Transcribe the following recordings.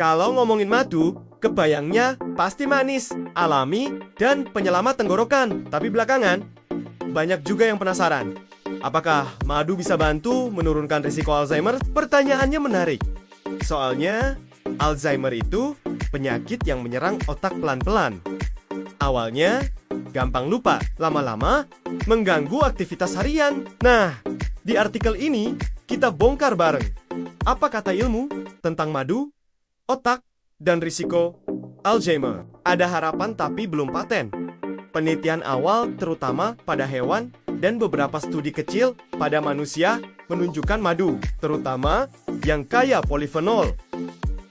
Kalau ngomongin madu, kebayangnya pasti manis, alami, dan penyelamat tenggorokan. Tapi belakangan, banyak juga yang penasaran. Apakah madu bisa bantu menurunkan risiko Alzheimer? Pertanyaannya menarik. Soalnya, Alzheimer itu penyakit yang menyerang otak pelan-pelan. Awalnya, gampang lupa, lama-lama mengganggu aktivitas harian. Nah, di artikel ini kita bongkar bareng apa kata ilmu tentang madu, otak, dan risiko Alzheimer. Ada harapan tapi belum paten. Penelitian awal terutama pada hewan dan beberapa studi kecil pada manusia menunjukkan madu, terutama yang kaya polifenol,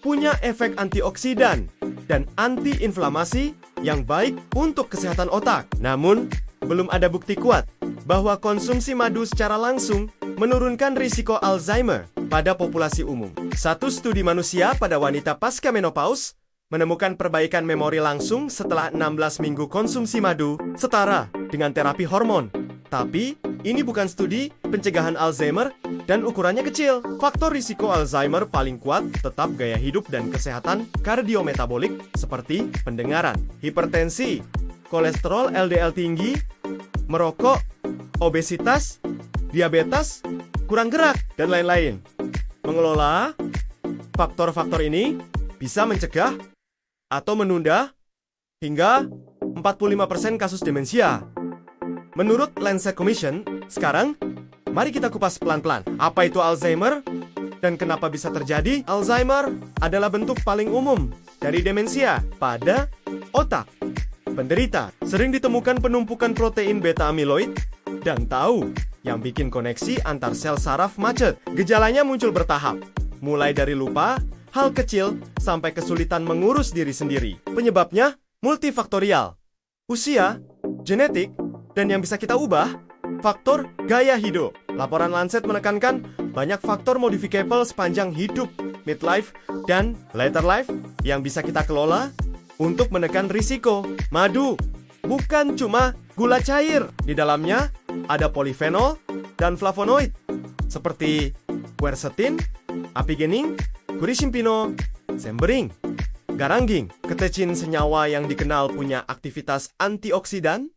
punya efek antioksidan dan anti-inflamasi yang baik untuk kesehatan otak. Namun, belum ada bukti kuat bahwa konsumsi madu secara langsung menurunkan risiko Alzheimer pada populasi umum. Satu studi manusia pada wanita pasca menopause menemukan perbaikan memori langsung setelah 16 minggu konsumsi madu setara dengan terapi hormon. Tapi, ini bukan studi pencegahan Alzheimer dan ukurannya kecil. Faktor risiko Alzheimer paling kuat tetap gaya hidup dan kesehatan kardiometabolik seperti pendengaran, hipertensi, kolesterol LDL tinggi, merokok, obesitas, diabetes, kurang gerak, dan lain-lain. Mengelola faktor-faktor ini bisa mencegah atau menunda hingga 45% kasus demensia. Menurut Lancet Commission, sekarang mari kita kupas pelan-pelan. Apa itu Alzheimer dan kenapa bisa terjadi? Alzheimer adalah bentuk paling umum dari demensia pada otak. Penderita sering ditemukan penumpukan protein beta amiloid dan tahu yang bikin koneksi antar sel saraf macet. Gejalanya muncul bertahap, mulai dari lupa, hal kecil, sampai kesulitan mengurus diri sendiri. Penyebabnya multifaktorial. Usia, genetik, dan yang bisa kita ubah, faktor gaya hidup. Laporan Lancet menekankan banyak faktor modificable sepanjang hidup, midlife, dan later life yang bisa kita kelola untuk menekan risiko. Madu bukan cuma gula cair. Di dalamnya ada polifenol dan flavonoid seperti quercetin, apigenin, gurisimpino, sembering, garangging. Ketecin senyawa yang dikenal punya aktivitas antioksidan,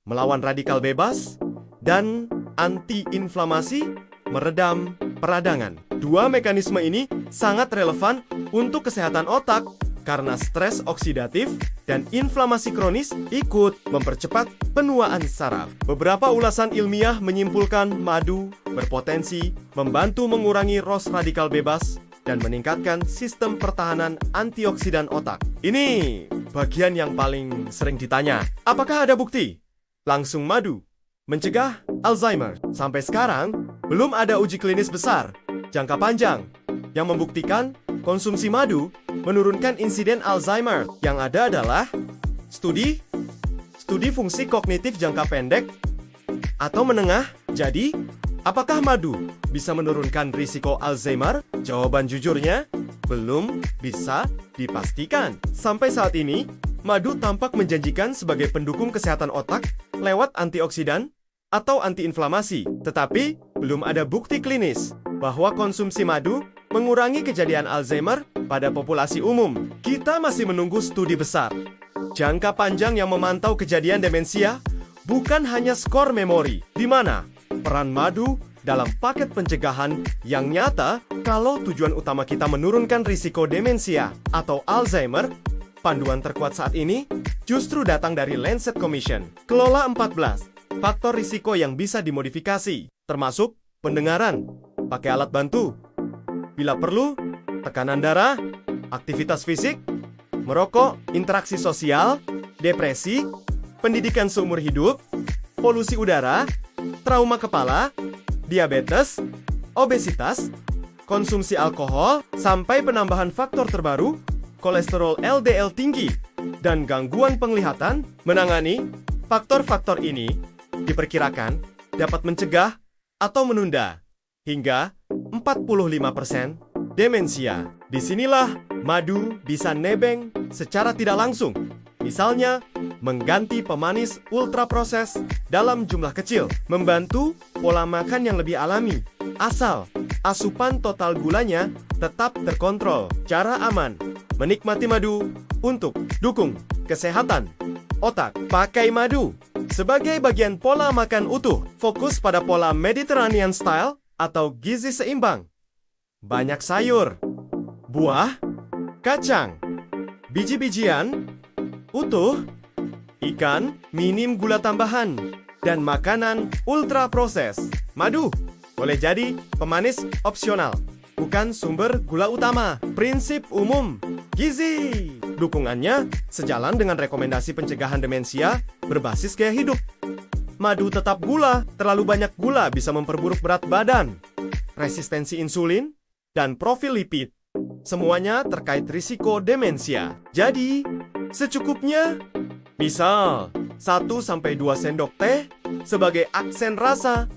melawan radikal bebas, dan anti-inflamasi, meredam peradangan. Dua mekanisme ini sangat relevan untuk kesehatan otak karena stres oksidatif dan inflamasi kronis ikut mempercepat penuaan saraf. Beberapa ulasan ilmiah menyimpulkan madu berpotensi membantu mengurangi ROS radikal bebas dan meningkatkan sistem pertahanan antioksidan otak. Ini bagian yang paling sering ditanya. Apakah ada bukti langsung madu mencegah Alzheimer? Sampai sekarang, belum ada uji klinis besar jangka panjang yang membuktikan konsumsi madu menurunkan insiden Alzheimer. Yang ada adalah studi fungsi kognitif jangka pendek atau menengah. Jadi, apakah madu bisa menurunkan risiko Alzheimer? Jawaban jujurnya, belum bisa dipastikan. Sampai saat ini, madu tampak menjanjikan sebagai pendukung kesehatan otak lewat antioksidan atau antiinflamasi. Tetapi, belum ada bukti klinis bahwa konsumsi madu mengurangi kejadian Alzheimer pada populasi umum. Kita masih menunggu studi besar jangka panjang yang memantau kejadian demensia, bukan hanya skor memori, di mana peran madu dalam paket pencegahan yang nyata. Kalau tujuan utama kita menurunkan risiko demensia atau Alzheimer, panduan terkuat saat ini justru datang dari Lancet Commission. Kelola 14 faktor risiko yang bisa dimodifikasi, termasuk pendengaran, pakai alat bantu, bila perlu, tekanan darah, aktivitas fisik, merokok, interaksi sosial, depresi, pendidikan seumur hidup, polusi udara, trauma kepala, diabetes, obesitas, konsumsi alkohol, sampai penambahan faktor terbaru, kolesterol LDL tinggi, dan gangguan penglihatan. Menangani faktor-faktor ini diperkirakan dapat mencegah atau menunda hingga 45% demensia. Disinilah madu bisa nebeng secara tidak langsung. Misalnya, mengganti pemanis ultraproses dalam jumlah kecil, membantu pola makan yang lebih alami, asal asupan total gulanya tetap terkontrol. Cara aman Menikmati madu untuk dukung kesehatan otak. Pakai madu sebagai bagian pola makan utuh. Fokus pada pola Mediterranean style atau gizi seimbang. Banyak sayur, buah, kacang, biji-bijian, utuh, ikan, minim gula tambahan, dan makanan ultra proses. Madu boleh jadi pemanis opsional, bukan sumber gula utama. Prinsip umum gizi. Dukungannya sejalan dengan rekomendasi pencegahan demensia berbasis gaya hidup. Madu tetap gula, terlalu banyak gula bisa memperburuk berat badan, resistensi insulin, dan profil lipid. Semuanya terkait risiko demensia. Jadi, secukupnya, misal 1-2 sendok teh sebagai aksen rasa,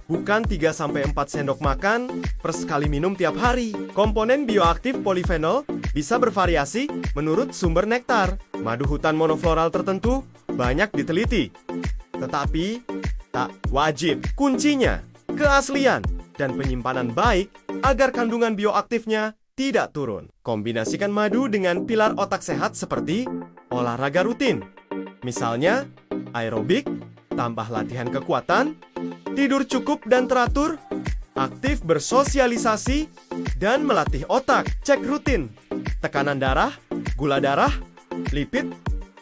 bukan 3-4 sendok makan per sekali minum tiap hari. Komponen bioaktif polifenol bisa bervariasi menurut sumber nektar. Madu hutan monofloral tertentu banyak diteliti, tetapi tak wajib. Kuncinya, keaslian dan penyimpanan baik agar kandungan bioaktifnya tidak turun. Kombinasikan madu dengan pilar otak sehat seperti olahraga rutin. Misalnya, aerobik, tambah latihan kekuatan, tidur cukup dan teratur, aktif bersosialisasi, dan melatih otak. Cek rutin, tekanan darah, gula darah, lipid,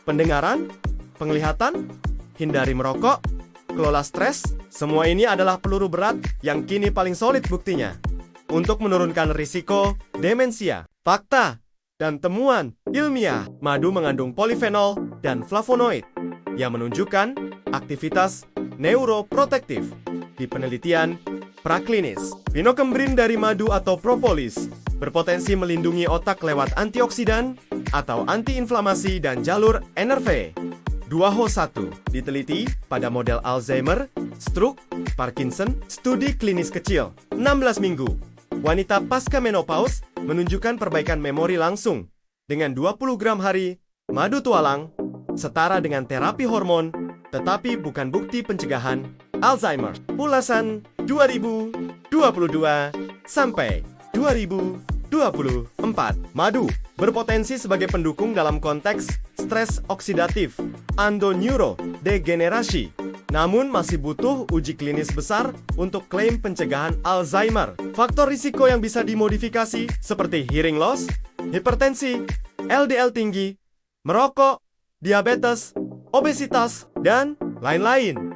pendengaran, penglihatan, hindari merokok, kelola stres. Semua ini adalah peluru berat yang kini paling solid buktinya untuk menurunkan risiko demensia. Fakta dan temuan ilmiah, madu mengandung polifenol dan flavonoid yang menunjukkan aktivitas neuroprotektif. Di penelitian praklinis, pinokembrin dari madu atau propolis berpotensi melindungi otak lewat antioksidan atau antiinflamasi dan jalur NRV. 2Ho1 diteliti pada model Alzheimer, stroke, Parkinson. Studi klinis kecil 16 minggu. Wanita pasca menopause menunjukkan perbaikan memori langsung dengan 20 gram hari madu tualang setara dengan terapi hormon, tetapi bukan bukti pencegahan Alzheimer. Ulasan 2022 sampai 2024. Madu berpotensi sebagai pendukung dalam konteks stres oksidatif, endoneurodegenerasi. Namun masih butuh uji klinis besar untuk klaim pencegahan Alzheimer. Faktor risiko yang bisa dimodifikasi seperti hearing loss, hipertensi, LDL tinggi, merokok, diabetes, obesitas, dan lain-lain.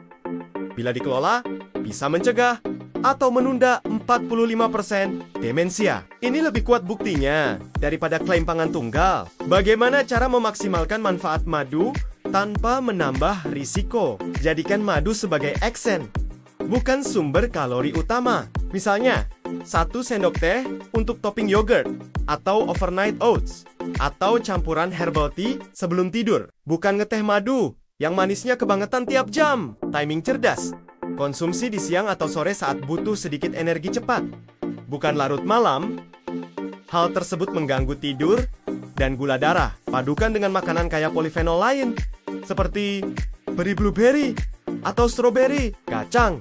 Bila dikelola, bisa mencegah atau menunda 45% demensia. Ini lebih kuat buktinya daripada klaim pangan tunggal. Bagaimana cara memaksimalkan manfaat madu tanpa menambah risiko? Jadikan madu sebagai aksen, bukan sumber kalori utama. Misalnya, 1 sendok teh untuk topping yogurt, atau overnight oats, atau campuran herbal tea sebelum tidur. Bukan ngeteh madu yang manisnya kebangetan tiap jam. Timing cerdas. Konsumsi di siang atau sore saat butuh sedikit energi cepat, bukan larut malam. Hal tersebut mengganggu tidur dan gula darah. Padukan dengan makanan kaya polifenol lain, seperti beri blueberry atau stroberi, kacang,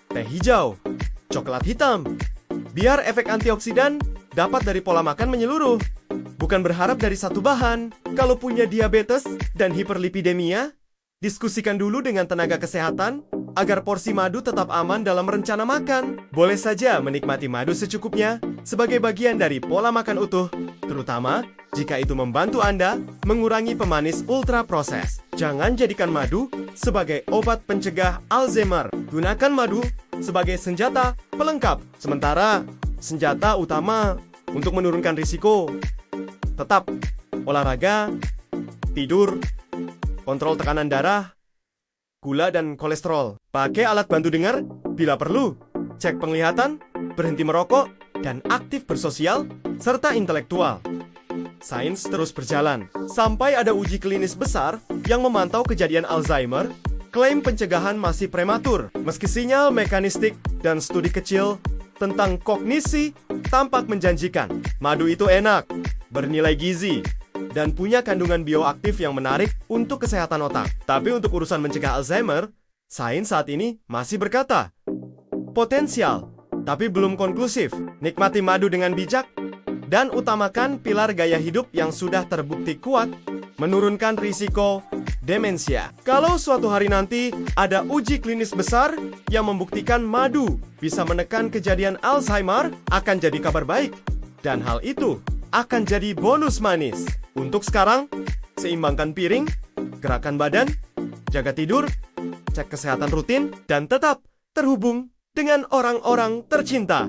teh hijau, coklat hitam. Biar efek antioksidan dapat dari pola makan menyeluruh, bukan berharap dari satu bahan. Kalau punya diabetes dan hiperlipidemia, diskusikan dulu dengan tenaga kesehatan agar porsi madu tetap aman dalam rencana makan. Boleh saja menikmati madu secukupnya sebagai bagian dari pola makan utuh, terutama jika itu membantu Anda mengurangi pemanis ultra proses. Jangan jadikan madu sebagai obat pencegah Alzheimer. Gunakan madu sebagai senjata pelengkap. Sementara senjata utama untuk menurunkan risiko tetap olahraga, tidur, kontrol tekanan darah, gula dan kolesterol. Pakai alat bantu dengar bila perlu. Cek penglihatan, berhenti merokok, dan aktif bersosial, serta intelektual. Sains terus berjalan sampai ada uji klinis besar yang memantau kejadian Alzheimer. Klaim pencegahan masih prematur, meski sinyal mekanistik dan studi kecil tentang kognisi tampak menjanjikan. Madu itu enak, bernilai gizi, dan punya kandungan bioaktif yang menarik untuk kesehatan otak. Tapi untuk urusan mencegah Alzheimer, sains saat ini masih berkata, potensial, tapi belum konklusif. Nikmati madu dengan bijak dan utamakan pilar gaya hidup yang sudah terbukti kuat menurunkan risiko demensia. Kalau suatu hari nanti ada uji klinis besar yang membuktikan madu bisa menekan kejadian Alzheimer, akan jadi kabar baik. Dan hal itu akan jadi bonus manis. Untuk sekarang, seimbangkan piring, gerakan badan, jaga tidur, cek kesehatan rutin, dan tetap terhubung dengan orang-orang tercinta.